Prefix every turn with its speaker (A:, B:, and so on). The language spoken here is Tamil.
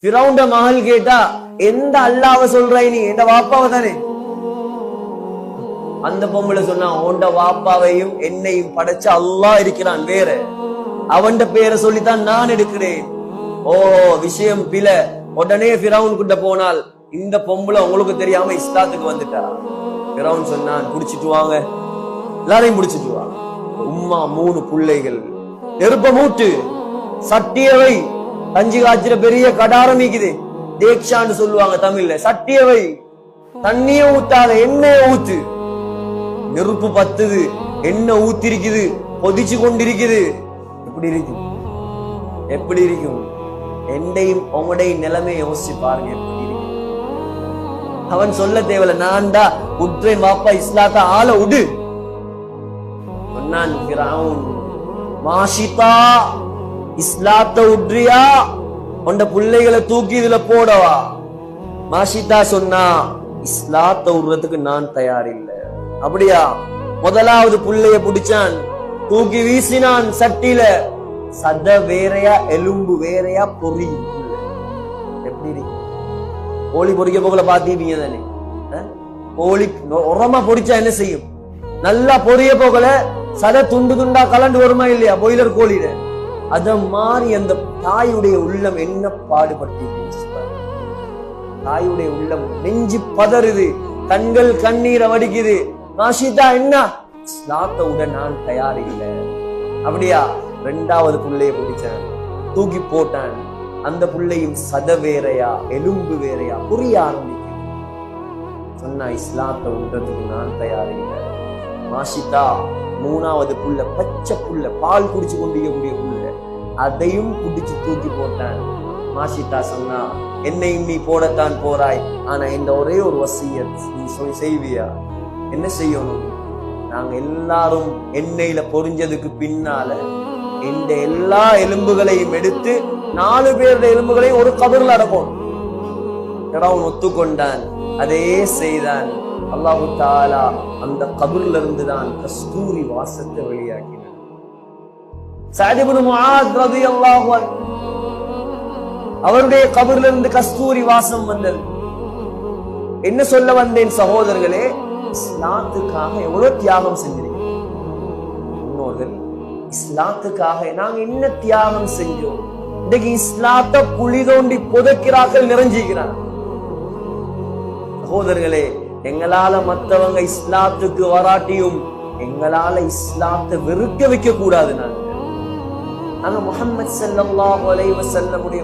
A: ஃபிரௌன்ட மகள் கேட்டா எந்த அல்லாஹ்வை சொல்றாய் நீ? என்ற வாப்பாவை தானே. அந்த பொம்பளை சொன்னா உண்ட வாப்பாவையும் என்னையும் படைச்ச அல்லாஹ் இருக்கிறான் வேற, அவன்ட பேரை சொல்லித்தான் நான் எடுக்கிறேன். ஓ விஷயம் பில. உடனே ஃபிரௌன் கிட்ட போனால் இந்த பொம்பளை உங்களுக்கு தெரியாம இஸ்லாத்துக்கு வந்துட்டா. ஃபிரௌன் சொன்னான் புடிச்சிட்டு வாங்க, எல்லாரையும் புடிச்சிட்டு வாங்க. உம்மா 3 பிள்ளைகள், நெருப்ப மூட்டு, சட்டியவை, கஞ்சி காய்ச்சிற பெரிய கடாரமிக்குது, தேக்ஷான்னு சொல்லுவாங்க தமிழ்ல. சட்டியவை, தண்ணிய ஊத்தாத எண்ணெய ஊத்து. நெருப்பு பத்துது, எண்ணெய் ஊத்திருக்குது, கொதிச்சு கொண்டிருக்குது. எப்படி இருக்கும்? எப்படி இருக்கும்? என்னையும் உங்களுடைய நிலைமையை யோசிச்சு பாருங்க எப்படி இருக்கும். அவன் சொல்ல தேவையில்ல, நான் தான் உற்றேன் வாப்பா இஸ்லாத்த ஆள உடு சொன்னான். ஃபிரௌன் மாஷிதா இஸ்லாத்த உட்ரியா, உண்ட பிள்ளைகளை தூக்கி இதுல போடவா? மாஷிதா சொன்னா இஸ்லாத்த உடுறதுக்கு நான் தயார் இல்லை. அப்படியா? முதலாவது புள்ளைய பிடிச்சான், தூக்கி வீசினான் சட்டியில. சத வேறையா எலும்பு வேறையா பொறி. எப்படி இருக்கு? கோழி பொறிக்க போகல பாத்தீங்க தானே? கோழி உரமா பொறிச்சா என்ன செய்யும்? நல்லா பொரிய போகல சத துண்டு துண்டா கலண்டு வருமா இல்லையா பாய்லர் கோழியில? அத மாதிரி அந்த தாயுடைய உள்ளம் என்ன பாடுபட்டு, தாயுடைய உள்ளம் நெஞ்சு பதறுது, கண்கள் கண்ணீரை வடிக்குது. மாஷிதா என்ன? இஸ்லாத்த உட நான் தயார் இல்லை. அப்படியா? 2வது புள்ளைய பிடிச்சான், தூக்கி போட்டான். அந்த புள்ளையும் சத வேறையா எலும்பு வேறையா புரிய ஆரம்பிக்குது. சொன்னா இஸ்லாத்த உண்றதுக்கு நான் தயார் இல்லை. மாஷிதா 3வது புள்ள, பச்சை புள்ள, பால் குடிச்சு கொண்டிருக்கக்கூடிய புள்ள, அதையும் குடிச்சு தூக்கி போட்டான். மாஷிதா சொன்னா என்னையும் நீ போடத்தான் போறாய், ஆனா இந்த ஒரே ஒரு வசியத் நீ செய்வியா? என்ன செய்யணும்? நாங்க எல்லாரும் எண்ணெயில பொறிஞ்சதுக்கு பின்னால இந்த எல்லா எலும்புகளையும் எடுத்து 4 பேருடைய எலும்புகளையும் ஒரு கபர்ல அடக்கணும். ஃபிரௌன் ஒத்துக்கொண்டான், அதே செய்தான். அல்லாஹு தஆலா அந்த கபர்ல இருந்துதான் கஸ்தூரி வாசத்தை வெளியாக்கினான். சஅத் இப்னு முஆத் ரலியல்லாஹு அன்ஹு அவருடைய கபர்ல இருந்து கஸ்தூரி வாசம் வந்தது. என்ன சொல்ல வந்தேன் சகோதரர்களே, இஸ்லாத்துக்காக எவ்வளவு தியாகம் செஞ்சிருக்கீங்க. முன்னோர்கள் இஸ்லாத்துக்காக நாங்க என்ன தியாகம் செஞ்சோம். இன்னைக்கு இஸ்லாத்தை குழி தோண்டி புதைக்கிறார்கள், நிறைஞ்சிக்கிறார். சகோதரர்களே, எங்களால மற்றவங்க இஸ்லாத்துக்கு வராட்டியும் எங்களால இஸ்லாத்தை வெறுக்க வைக்க கூடாது. நாங்க முஹம்மது ஸல்லல்லாஹு அலைஹி வஸல்லம் உடைய